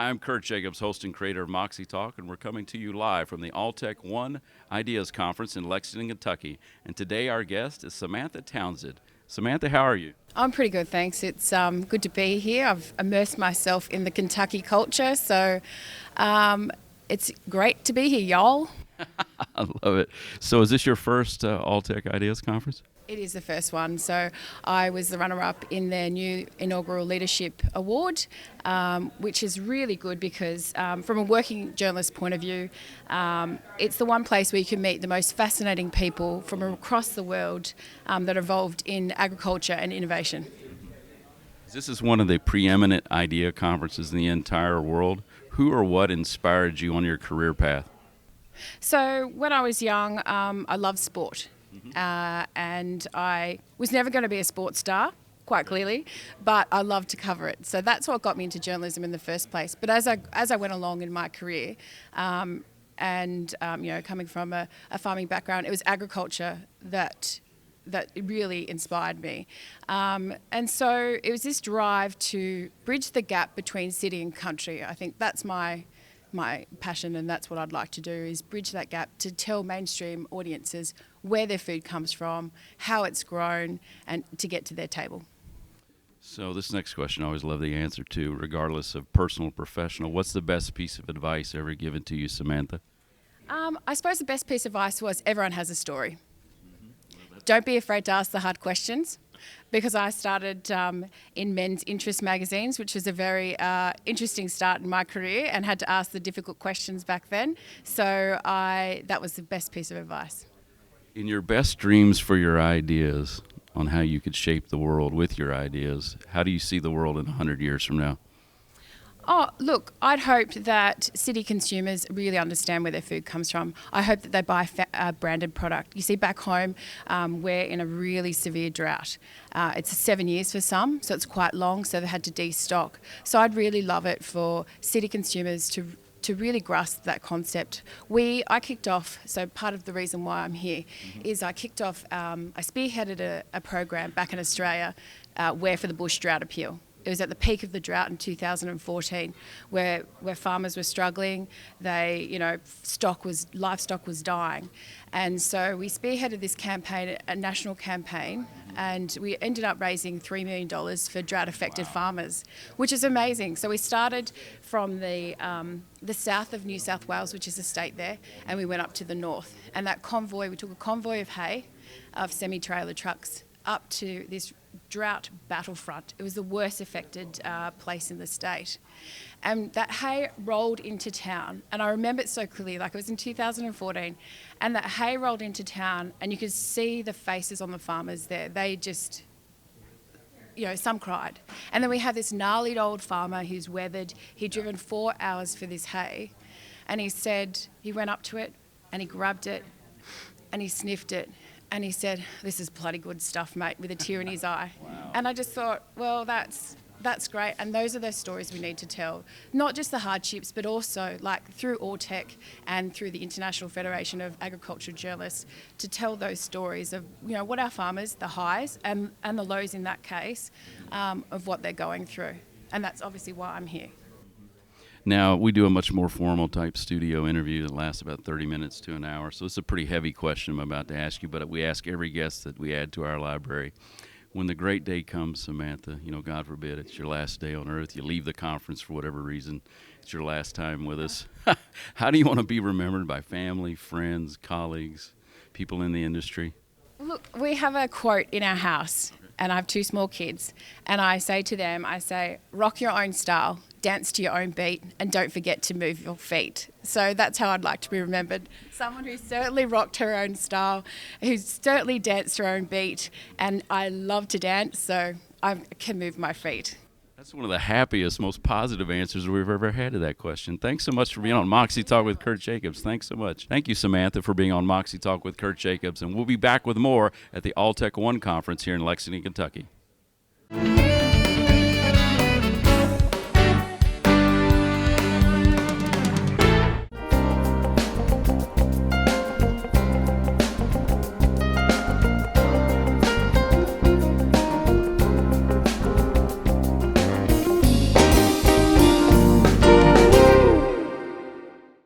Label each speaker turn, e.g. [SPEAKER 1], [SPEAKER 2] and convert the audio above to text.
[SPEAKER 1] Hi, I'm Kirt Jacobs, host and creator of Moxie Talk, and we're coming to you live from the Alltech One Ideas Conference in Lexington, Kentucky. And today our guest is Samantha Townsend. Samantha, how are you?
[SPEAKER 2] I'm pretty good, thanks. It's good to be here. I've immersed myself in the Kentucky culture, so it's great to be here, y'all.
[SPEAKER 1] I love it. So is this your first Alltech Ideas Conference?
[SPEAKER 2] It is the first one. So I was the runner-up in their new inaugural leadership award, which is really good because from a working journalist point of view, it's the one place where you can meet the most fascinating people from across the world that are involved in agriculture and innovation.
[SPEAKER 1] This is one of the preeminent idea conferences in the entire world. Who or what inspired you on your career path?
[SPEAKER 2] So when I was young, I loved sport. And I was never going to be a sports star, quite clearly, but I loved to cover it. So that's what got me into journalism in the first place. But as I went along in my career, coming from a farming background, it was agriculture that really inspired me. And so it was this drive to bridge the gap between city and country. I think that's my passion, and that's what I'd like to do, is bridge that gap to tell mainstream audiences where their food comes from, how it's grown, and to get to their table.
[SPEAKER 1] So this next question I always love the answer to, regardless of personal or professional. What's the best piece of advice ever given to you, Samantha?
[SPEAKER 2] I suppose the best piece of advice was everyone has a story. Don't be afraid to ask the hard questions, because I started in men's interest magazines, which was a very interesting start in my career, and had to ask the difficult questions back then. So that was the best piece of advice.
[SPEAKER 1] In your best dreams for your ideas on how you could shape the world with your ideas, how do you see the world in 100 years from now?
[SPEAKER 2] Oh, look, I'd hoped that city consumers really understand where their food comes from. I hope that they buy a branded product. You see, back home, we're in a really severe drought. It's 7 years for some, so it's quite long, so they had to destock. So I'd really love it for city consumers to really grasp that concept. I kicked off, so part of the reason why I'm here is I kicked off, I spearheaded a program back in Australia, Where for the Bush Drought Appeal. It was at the peak of the drought in 2014, where farmers were struggling. Livestock was dying, and so we spearheaded this campaign, a national campaign, and we ended up raising $3 million for drought-affected farmers, which is amazing. So we started from the south of New South Wales, which is a state there, and we went up to the north. And that convoy, we took a convoy of hay, of semi-trailer trucks, up to this drought battlefront. It was the worst affected place in the state. And that hay rolled into town. And I remember it so clearly, like it was in 2014. And that hay rolled into town, and you could see the faces on the farmers there. They just, some cried. And then we had this gnarly old farmer who's weathered. He'd driven 4 hours for this hay. And he said, he went up to it and he grabbed it and he sniffed it. And he said, "This is bloody good stuff, mate," with a tear in his eye. Wow. And I just thought, well, that's great. And those are the stories we need to tell. Not just the hardships, but also like through Alltech and through the International Federation of Agricultural Journalists, to tell those stories of, what our farmers, the highs and the lows in that case, of what they're going through. And that's obviously why I'm here.
[SPEAKER 1] Now, we do a much more formal type studio interview that lasts about 30 minutes to an hour, so it's a pretty heavy question I'm about to ask you, but we ask every guest that we add to our library. When the great day comes, Samantha, God forbid, it's your last day on earth, you leave the conference for whatever reason, it's your last time with us. How do you want to be remembered by family, friends, colleagues, people in the industry?
[SPEAKER 2] Look, we have a quote in our house, and I have 2 small kids, and I say to them, rock your own style, dance to your own beat, and don't forget to move your feet. So that's how I'd like to be remembered. Someone who certainly rocked her own style, who certainly danced her own beat, and I love to dance, so I can move my feet.
[SPEAKER 1] That's one of the happiest, most positive answers we've ever had to that question. Thanks so much for being on Moxie Talk with Kirt Jacobs. Thanks so much. Thank you, Samantha, for being on Moxie Talk with Kirt Jacobs, and we'll be back with more at the Alltech One Conference here in Lexington, Kentucky.